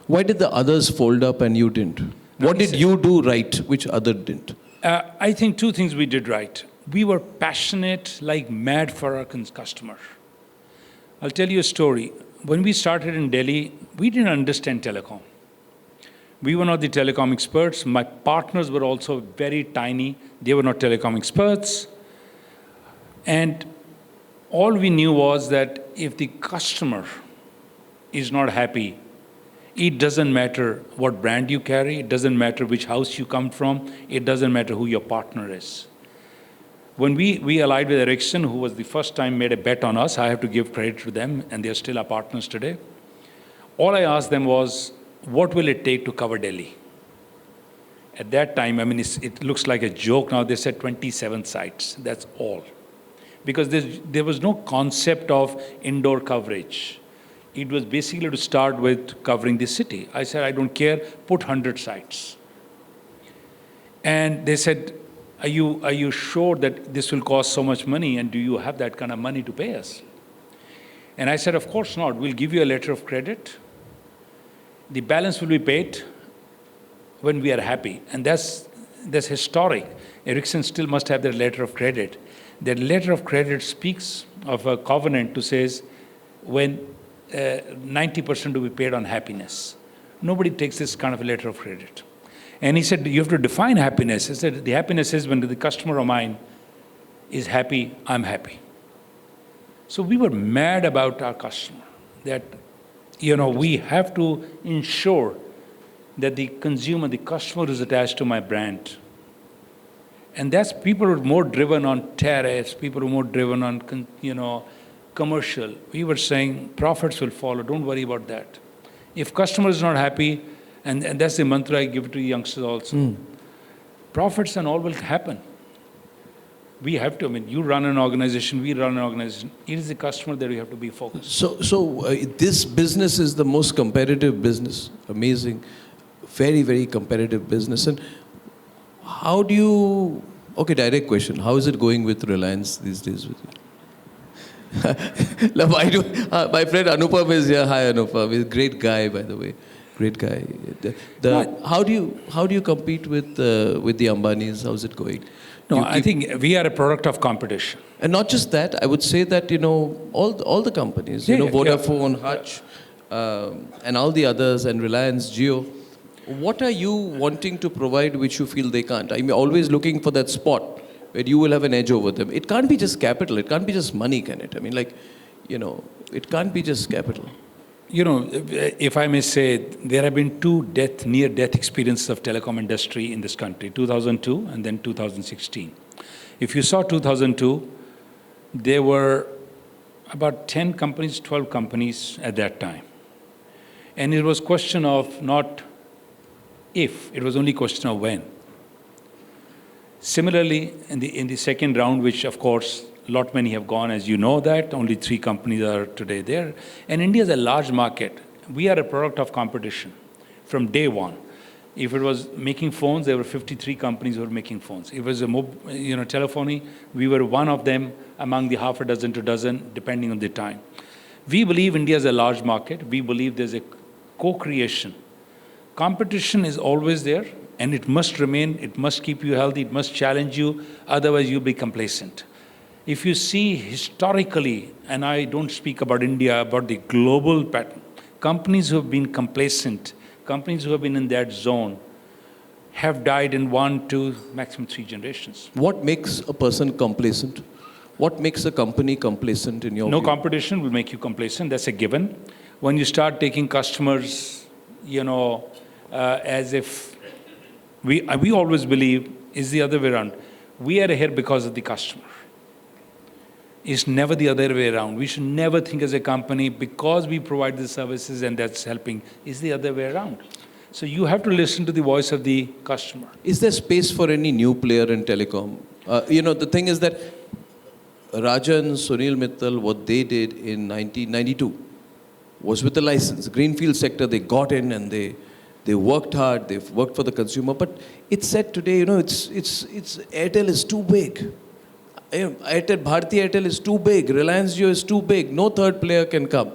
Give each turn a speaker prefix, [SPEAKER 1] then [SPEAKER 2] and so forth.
[SPEAKER 1] Why did the others fold up and you didn't? What did you do right, which other didn't?
[SPEAKER 2] I think two things we did right. We were passionate like mad for our customer. I'll tell you a story. When we started in Delhi, we didn't understand telecom. We were not the telecom experts. My partners were also very tiny. They were not telecom experts. And all we knew was that if the customer is not happy, it doesn't matter what brand you carry, it doesn't matter which house you come from, it doesn't matter who your partner is. When we allied with Ericsson, who was the first time made a bet on us, I have to give credit to them, and they're still our partners today. All I asked them was, what will it take to cover Delhi? At that time, I mean, it looks like a joke now, they said 27 sites, that's all. Because there was no concept of indoor coverage. It was basically to start with covering the city. I said, I don't care, put 100 sites. And they said, are you sure that this will cost so much money, and do you have that kind of money to pay us? And I said, of course not. We'll give you a letter of credit. The balance will be paid when we are happy. And that's historic. Ericsson still must have their letter of credit. That letter of credit speaks of a covenant to says when 90% will be paid on happiness. Nobody takes this kind of a letter of credit. And he said, you have to define happiness. He said, the happiness is when the customer of mine is happy, I'm happy. So we were mad about our customer, that, we have to ensure that the consumer, the customer is attached to my brand. And that's people who are more driven on tariffs, people who are more driven on, commercial. We were saying profits will follow, don't worry about that. If customer is not happy, and that's the mantra I give to youngsters also, profits and all will happen. We have to, you run an organization, we run an organization. It is the customer that we have to be focused.
[SPEAKER 1] So this business is the most competitive business. Amazing. Very, very competitive business. And how do you, direct question. How is it going with Reliance these days with you? My friend Anupam is here. Hi Anupam. He's a great guy, by the way. Great guy. How do you compete with the Ambanis? How's it going?
[SPEAKER 2] No, I think we are a product of competition.
[SPEAKER 1] And not just that, I would say that, all the companies, Vodafone, Hutch, and all the others, and Reliance, Jio, what are you wanting to provide which you feel they can't? I mean, always looking for that spot where you will have an edge over them. It can't be just capital. It can't be just money, can it? I mean, it can't be just capital.
[SPEAKER 2] If I may say, there have been two near-death experiences of telecom industry in this country, 2002 and then 2016. If you saw 2002, there were about 10 companies, 12 companies at that time. And it was question of not if, it was only question of when. Similarly, in the second round, which of course, many have gone, as you know that, only 3 companies are today there. And India is a large market. We are a product of competition from day one. If it was making phones, there were 53 companies who were making phones. If it was telephony, we were one of them among the half a dozen to dozen, depending on the time. We believe India is a large market. We believe there's a co-creation. Competition is always there, and it must remain, it must keep you healthy, it must challenge you, otherwise you'll be complacent. If you see historically, and I don't speak about India, about the global pattern, companies who have been complacent, companies who have been in that zone, have died in 1, 2, maximum 3 generations.
[SPEAKER 1] What makes a person complacent? What makes a company complacent in your view?
[SPEAKER 2] No competition will make you complacent, that's a given. When you start taking customers, as if, we always believe, is the other way around. We are here because of the customer. It's never the other way around. We should never think as a company, because we provide the services and that's helping, it's the other way around. So you have to listen to the voice of the customer.
[SPEAKER 1] Is there space for any new player in telecom? The thing is that Rajan, Sunil Mittal, what they did in 1992 was with the license. Greenfield sector, they got in and they worked hard, they've worked for the consumer. But it's said today, it's Airtel is too big. Bharti Airtel is too big. Reliance Jio is too big. No third player can come.